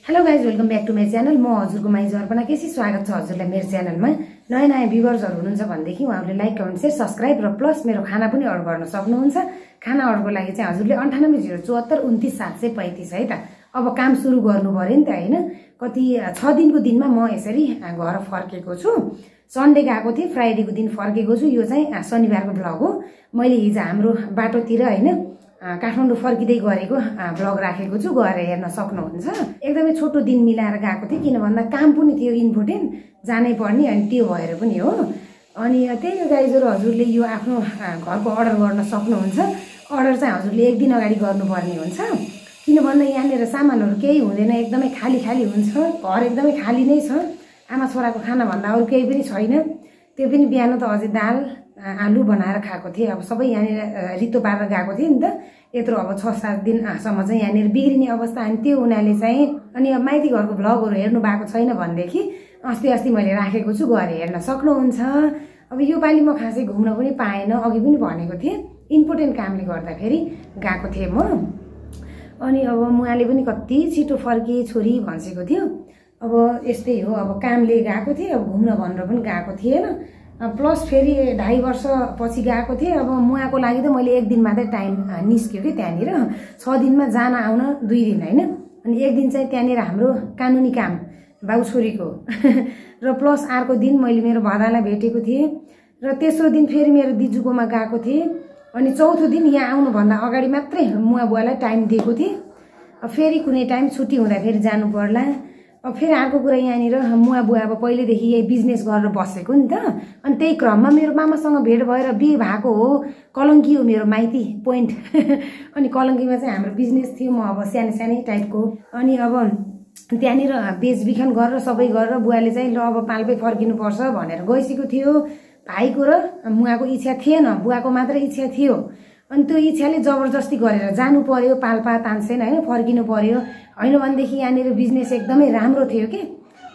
Hello guys, welcome back to my channel. म हजुरको माइजु अर्पणा केसी स्वागत छ हजुरलाई मेरो च्यानलमा। नयाँ नयाँ भ्युवर्सहरु हुनुहुन्छ भनेदेखि उहाँहरूले लाइक, कमेन्ट, शेयर, सब्स्क्राइब र प्लस मेरो खाना पनि अर्डर गर्न सक्नुहुन्छ। खाना अर्डरको लागि चाहिँ हजुरले 9807 29 735 है त। अब काम सुरु गर्नु पर्यो नि त हैन। कति 6 दिनको दिनमा म यसरी घर फर्केको छु। सन्डे गएको थिएँ, फ्राइडेको दिन फर्केको छु। यो चाहिँ शनिबारको भ्लग हो। मैले हिजो हाम्रो बाटोतिर हैन काठमाडौँ फर्किँदै गरेको भ्लग राखेको छु, गएर हेर्न सक्नुहुन्छ। एकदमै छोटो दिन मिलाएर गएको थिएँ, किन भन्दा काम पनि थियो इम्पोर्टेन्ट, जानै पर्ने, अनि त्यो भएर पनि हो। अनि त्यही हो गाइजहरु, हजुरले यो आफ्नो घरको अर्डर गर्न सक्नुहुन्छ। अर्डर चाहिँ हजुरले एक दिन अगाडि गर्नुपर्ने हुन्छ, किन भन्दा यहाँनिर सामानहरू केही हुँदैन, एकदमै खाली खाली हुन्छ। घर एकदमै खाली नै छ। आमा छोराको खाना भन्दा अरू केही पनि छैन। त्यो पनि बिहान त अझै दाल आलु बनाएर खाएको थिएँ। अब सबै यहाँनिर रितो पारेर गएको थिएँ नि त। यत्रो अब 6-7 दिनसम्म चाहिँ यहाँनिर बिग्रिने अवस्था। अनि त्यो हुनाले चाहिँ अनि अब माइती घरको भ्लगहरू हेर्नु भएको छैन भनेदेखि अस्ति मैले राखेको छु, गएर हेर्न सक्नुहुन्छ। अब यो पालि म खासै घुम्न पनि पाएन, अघि पनि भनेको थिएँ इम्पोर्टेन्ट कामले गर्दाखेरि गएको थिएँ म। अनि अब मुवाले पनि कति छिटो फर्किए छोरी भन्छेको थियो। अब यस्तै हो, अब कामले गएको थिएँ, अब घुम्न भनेर पनि गएको थिएन। प्लस फेरि 2.5 वर्ष पछि गएको थिएँ। अब मुवाको लागि त मैले एक दिन मात्रै टाइम निस्क्यो कि त्यहाँनिर। 6 दिनमा जान आउन 2 दिन हैन। अनि एक दिन चाहिँ त्यहाँनिर हाम्रो कानुनी काम बाउ छोरीको र प्लस अर्को दिन मैले मेरो भदालाई भेटेको थिएँ। र तेस्रो दिन फेरि मेरो दिजुकोमा गएको थिएँ। अनि चौथो दिन यहाँ आउनुभन्दा अगाडि मात्रै मुवा बुवालाई टाइम दिएको थिएँ। फेरि कुनै टाइम छुट्टी हुँदा फेरि जानु पर्ला। अब फेरि अर्को कुरा, यहाँनिर मुवा बुवा अब पहिलेदेखि यही बिजनेस गरेर बसेको नि त। अनि त्यही क्रममा मेरो मामासँग भेट भएर बिहे भएको हो। कलङ्की हो मेरो माइती पोइन्ट। अनि कलङ्कीमा चाहिँ हाम्रो बिजनेस थियो। म अब सानै टाइपको। अनि अब त्यहाँनिर बेचबिखन गरेर सबै गरेर बुवाले चाहिँ ल अब पाल्पै फर्किनुपर्छ भनेर गइसकेको थियो। भाइको र मुवाको इच्छा थिएन, बुवाको मात्रै इच्छा थियो। अनि त्यो इच्छाले जबरजस्ती गरेर जानु पर्यो, पाल्पा तानसेन हैन, फर्किनु पर्यो। हैन भनेदेखि यहाँनिर बिजनेस एकदमै राम्रो थियो कि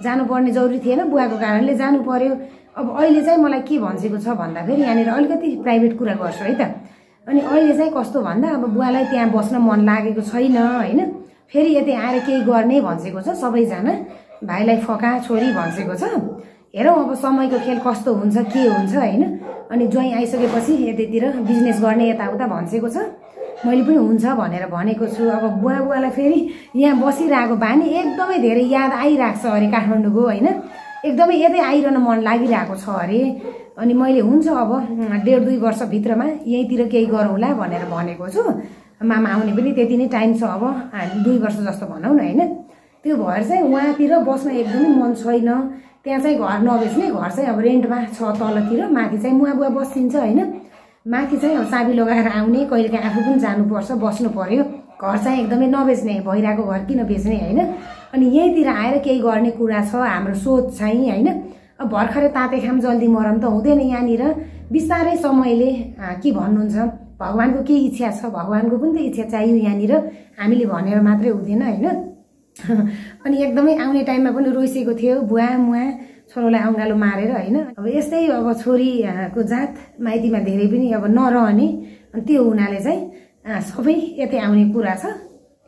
जानुपर्ने जरुरी थिएन, बुवाको कारणले जानु पर्यो। अब अहिले चाहिँ मलाई के भन्छेको छ भन्दाखेरि यहाँनिर अलिकति प्राइभेट कुरा गर्छु है त। अनि अहिले चाहिँ कस्तो भन्दा अब बुवालाई त्यहाँ बस्न मन लागेको छैन हैन। फेरि यतै आएर केही गर्ने भन्छेको छ सबैजना। भाइलाई फका छोरी भन्छेको छ। हेरौँ अब समयको खेल कस्तो हुन्छ, के हुन्छ हैन। अनि ज्वाइँ आइसकेपछि यतैतिर बिजनेस गर्ने यताउता भन्छेको छ। मैले पनि हुन्छ भनेर भनेको छु। अब बुवालाई फेरि यहाँ बसिरहेको बानी एकदमै धेरै याद आइरहेको छ अरे काठमाडौँको हैन। एकदमै यतै आइरहन मन लागिरहेको छ अरे। अनि मैले हुन्छ अब 1.5-2 वर्षभित्रमा यहीँतिर केही गरौँला भनेर भनेको छु। मामा आउने पनि त्यति नै टाइम छ, अब 2 वर्ष जस्तो भनौँ न हैन। त्यो भएर चाहिँ उहाँतिर बस्न एकदमै मन छैन। त्यहाँ चाहिँ घर नबेच्ने, घर चाहिँ अब रेन्टमा छ तलतिर, माथि चाहिँ मुवा बुवा बसिन्छ हैन। माथि चाहिँ अब चाबी लगाएर आउने, कहिलेकाहीँ आफू पनि जानुपर्छ, बस्नु पर्यो। घर चाहिँ एकदमै नबेच्ने, भइरहेको घर किन बेच्ने हैन। अनि यहीँतिर आएर केही गर्ने कुरा छ हाम्रो सोच चाहिँ हैन। अब भर्खरै ताते खाम जल्दी मरम त हुँदैन यहाँनिर। बिस्तारै समयले के भन्नुहुन्छ, भगवानको के इच्छा छ, भगवानको पनि त इच्छा चाहियो यहाँनिर। हामीले भनेर मात्रै हुँदैन हैन। अनि एकदमै आउने टाइममा पनि रोइसेको थियो बुवा मुवा छोरोलाई औँगालो मारेर हैन। अब यस्तै अब छोरीको जात माइतीमा धेरै पनि अब नरहने। अनि त्यो हुनाले चाहिँ सबै यतै आउने कुरा छ।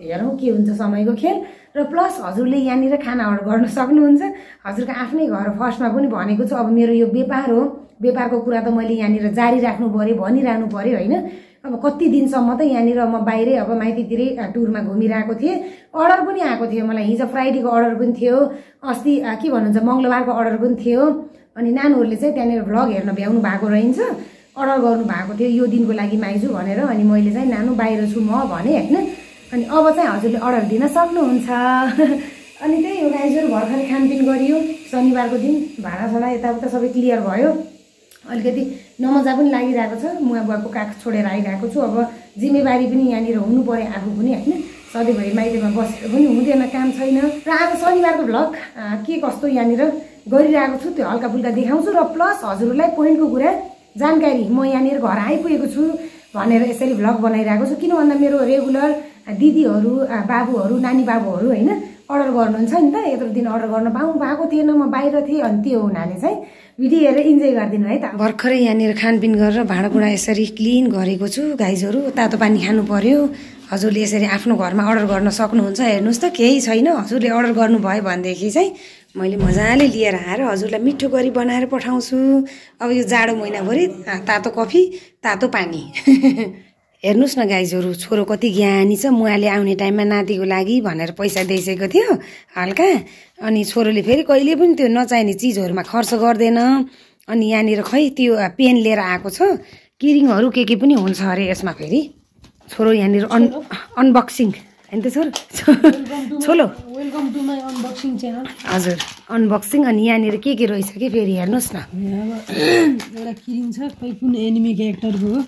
हेरौँ के हुन्छ समयको खेल। र प्लस हजुरले यहाँनिर खाना अर्डर गर्न सक्नुहुन्छ। हजुरको आफ्नै घर फर्स्टमा पनि भनेको छु, अब मेरो यो व्यापार हो, व्यापारको कुरा त मैले यहाँनिर जारी राख्नु पर्यो, भनिरहनु पर्यो हैन। अब कति दिनसम्म त यहाँनिर म बाहिरै अब माइतीतिरै टुरमा घुमिरहेको थिएँ। अर्डर पनि आएको थियो मलाई। हिजो फ्राइडेको अर्डर पनि थियो, अस्ति के भन्नुहुन्छ मङ्गलबारको अर्डर पनि थियो। अनि नानुहरूले चाहिँ त्यहाँनिर भ्लग हेर्न भ्याउनु भएको रहन्छ, अर्डर गर्नु भएको थियो यो दिनको लागि माइजु भनेर। अनि मैले चाहिँ नानु बाहिर छु म भने हैन। अनि अब चाहिँ हजुरले अर्डर दिन सक्नुहुन्छ। अनि त्यही हो गाइजहरु, भर्खरै खानपिन गरियो। शनिबारको दिन भाँडासाँडा यताउता सबै क्लियर भयो। अलिकति नमजा पनि लागिरहेको छ। मुवा बुवाको काख छोडेर आइरहेको छु। अब जिम्मेवारी पनि यहाँनिर हुनु पर्यो आफू पनि हैन। सधैँभरि माइतीमा बसेर पनि हुँदैन, काम छैन। र आज शनिबारको भ्लग के कस्तो यहाँनिर गरिरहेको छु त्यो हल्का फुल्का देखाउँछु। र प्लस हजुरहरूलाई पोइन्टको कुरा जानकारी, म यहाँनिर घर आइपुगेको छु भनेर यसरी भ्लग बनाइरहेको छु। किन भन्दा मेरो रेगुलर दिदीहरू बाबुहरू नानी बाबुहरू हैन अर्डर गर्नुहुन्छ नि त। यत्रो दिन अर्डर गर्न भएको थिएन, म बाहिर थिएँ। अनि त्यो हुनाले चाहिँ भिडियो हेरेर इन्जोय गरिदिनु है त। भर्खरै यहाँनिर खानपिन गरेर भाँडाकुँडा यसरी क्लिन गरेको छु गाइजहरु। तातो पानी खानु पर्यो। हजुरले यसरी आफ्नो घरमा अर्डर गर्न सक्नुहुन्छ। हेर्नुहोस् त केही छैन, हजुरले अर्डर गर्नुभयो भनेदेखि चाहिँ मैले मजाले लिएर आएर हजुरलाई मिठो गरी बनाएर पठाउँछु। अब यो जाडो महिनाभरि तातो कफी तातो पानी हेर्नुहोस् न गाइजहरू, छोरो कति ज्ञानी छ। मुवाले आउने टाइममा नातिको लागि भनेर पैसा दिइसकेको थियो हल्का, अनि छोरोले फेरि कहिले पनि त्यो नचाहिने चिजहरूमा खर्च गर्दैन। अनि यहाँनिर खै त्यो पेन लिएर आएको छ, किरिङहरू के पनि हुन्छ अरे यसमा। फेरि छोरो यहाँनिर अनबक्सिङ होइन त छोलो welcome to my unboxing channel. हजुर अनबक्सिङ। अनि यहाँनिर के रहेछ कि फेरि हेर्नुहोस् न, एउटा किरिङ छ, खै कुन एनिमी क्यारेक्टरको हो।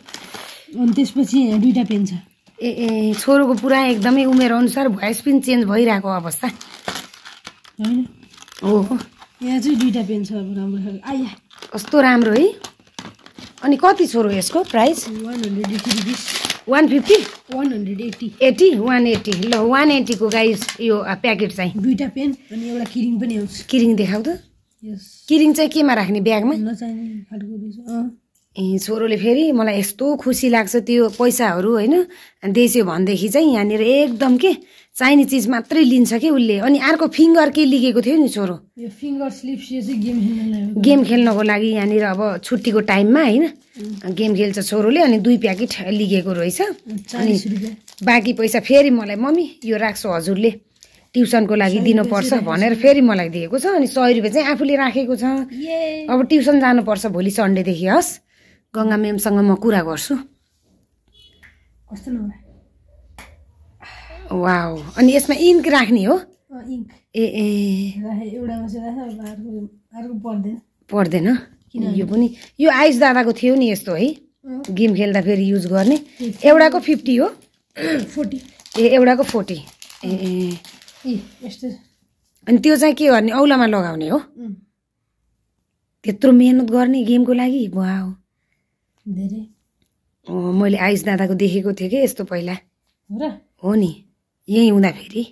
अनि त्यसपछि यहाँ दुईवटा पेन छ। छोरोको पुरा एकदमै उमेर अनुसार भोइस पनि चेन्ज भइरहेको अवस्था होइन हो। यहाँ चाहिँ दुईवटा पेन छ। अब राम्रो आइया कस्तो राम्रो है। अनि कति छोरो यसको प्राइस? 180 रुपिस। 150 180 80 180। ल 180 को गाइस यो प्याकेट चाहिँ दुईवटा पेन अनि एउटा किरिङ पनि आउँछ। किरिङ देखाउ त। यस किरिङ चाहिँ केमा राख्ने, ब्यागमा? नचाहिने खालको रहेछ। छोरोले फेरि मलाई यस्तो खुसी लाग्छ त्यो पैसाहरू होइन देख्यो भनेदेखि चाहिँ यहाँनिर एकदम के चाहिने चिज मात्रै लिन्छ कि उसले। अनि अर्को फिङ्गर के लिएको थियो नि छोरो, यो फिङ्गर स्लिप्स यो चाहिँ गेम खेल्नको लागि यहाँनिर अब छुट्टीको टाइममा होइन गेम खेल्छ छोरोले। अनि 2 प्याकेट लिएको रहेछ। अनि बाँकी पैसा फेरि मलाई मम्मी यो राख्छु हजुरले ट्युसनको लागि दिनुपर्छ भनेर फेरि मलाई दिएको छ। अनि 100 रुपियाँ चाहिँ आफूले राखेको छ। अब ट्युसन जानुपर्छ भोलि सन्डेदेखि। हस् गङ्गा म्यामसँग म कुरा गर्छु। कस्तो नभए वाउ। अनि यसमा इन्क राख्ने हो? इन्क एउटामा चाहिँ अर्को पर्दैन। यो पनि यो आयुष दादाको थियो नि यस्तो है, गेम खेल्दा फेरि युज गर्ने। एउटाको 50 हो? 40। एउटाको 40। यस्तो। अनि त्यो चाहिँ के गर्ने, औलामा लगाउने हो? त्यत्रो मेहनत गर्ने गेमको लागि? वाउ धेरै। मैले आयुष दादाको देखेको थिएँ कि यस्तो पहिला। हो नि, यही हुँदा फेरि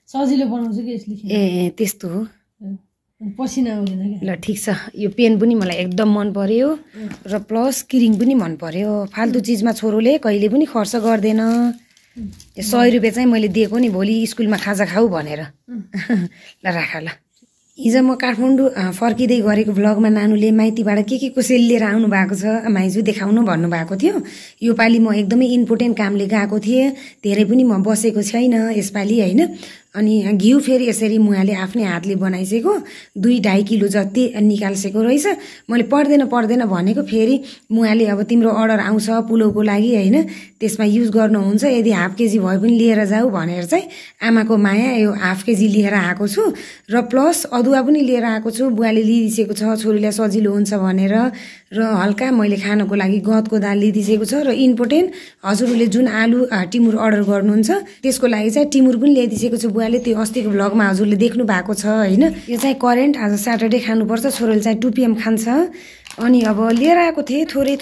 सजिलो बनाउँछु कि यसले। त्यस्तो हो। पसिना आउँदैन क्या। ल ठिक छ। यो पेन पनि मलाई एकदम मन पर्यो र प्लस किरिङ पनि मन पर्यो। फाल्तु चिजमा छोरोले कहिले पनि खर्च गर्दैन। 100 रुपियाँ चाहिँ मैले दिएको नि भोलि स्कुलमा खाजा खाऊ भनेर। ल राख ल। हिजो म काठमाडौँ फर्किँदै गरेको भ्लगमा नानुले माइतीबाट के कसैले लिएर आउनु भएको छ माइजू देखाउनु भन्नुभएको थियो। योपालि म एकदमै इम्पोर्टेन्ट कामले गएको थिएँ, धेरै पनि म बसेको छैन यसपालि होइन। अनि घिउ फेरि यसरी मुवाले आफ्नै हातले बनाइसकेको 2-2.5 किलो जति निकाल्सेको रहेछ। मैले पर्दैन भनेको, फेरि मुवाले अब तिम्रो अर्डर आउँछ पुलाउको लागि होइन, त्यसमा युज गर्नुहुन्छ, यदि हाफ केजी भए पनि लिएर जाऊ भनेर चाहिँ आमाको माया यो हाफ केजी लिएर आएको छु। र प्लस अदुवा पनि लिएर आएको छु, बुवाले लिइदिसेको छ छोरीलाई सजिलो हुन्छ भनेर। र हल्का मैले खानको लागि गहतको दाल लिइदिसेको छ। र इम्पोर्टेन्ट हजुरहरूले जुन आलु टिमुर अर्डर गर्नुहुन्छ त्यसको लागि चाहिँ टिमुर पनि ल्याइदिसेको छु बुवाले। त्यो अस्तिको भ्लगमा हजुरले देख्नु भएको छ होइन। यो चाहिँ करेन्ट आज स्याटरडे खानुपर्छ, छोरोले चाहिँ 2 PM खान्छ। अनि अब लिएर आएको थिएँ थोरै।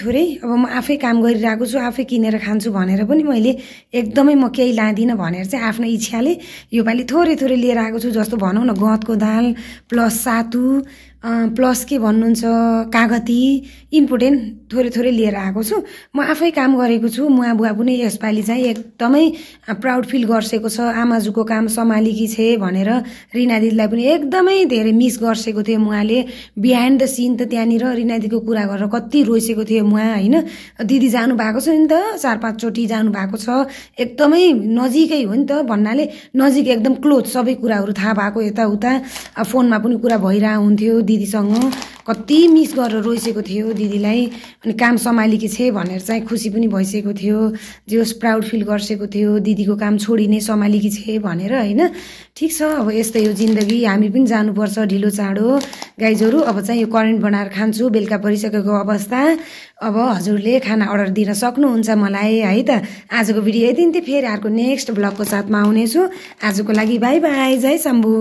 अब म आफै काम गरिरहेको छु, आफै किनेर खान्छु भनेर पनि मैले एकदमै म केही लाँदिनँ भनेर चाहिँ आफ्नो इच्छाले योपालि थोरै लिएर आएको छु। जस्तो भनौँ न गहतको दाल प्लस सातु प्लस के भन्नुहुन्छ कागती, इम्पोर्टेन्ट थोरै लिएर आएको छु। म आफै काम गरेको छु। मुवा बुवा पनि यसपालि चाहिँ एकदमै प्राउड फिल गर्सेको छ, आमाजुको काम सम्हालेकी छे भनेर। रिना दिदीलाई पनि एकदमै धेरै मिस गर्सेको थियो मुवाले। बिहाइन्ड द सिन त त्यहाँनिर रिना दिदीको कुरा गरेर कति रोइसेको थियो मुवा होइन। दिदी जानु भएको छ नि त, 4-5 चोटि जानु भएको छ। एकदमै नजिकै हो नि त, भन्नाले नजिक एकदम क्लोज, सबै कुराहरू थाहा भएको यताउता। फोनमा पनि कुरा भइरहेको हुन्थ्यो दिदीसँग। कति मिस गरेर रोइसेको थियो दिदीलाई। अनि काम सम्हालेकी छे भनेर चाहिँ खुसी पनि भइसकेको थियो, जे होस् प्राउड फिल गर्सेको थियो दिदीको काम छोडी नै सम्हालेकी छे भनेर होइन। ठिक छ, अब यस्तै हो जिन्दगी, हामी पनि जानुपर्छ ढिलो चाँडो गाइजहरू। अब चाहिँ यो करेन्ट बनाएर खान्छु, बेलुका परिसकेको अवस्था। अब हजुरले खाना अर्डर दिन सक्नुहुन्छ मलाई है त। आजको भिडियो यति नै थियो, फेरि अर्को नेक्स्ट भ्लगको साथमा आउनेछु। आजको लागि बाई बाई, जय शम्भु।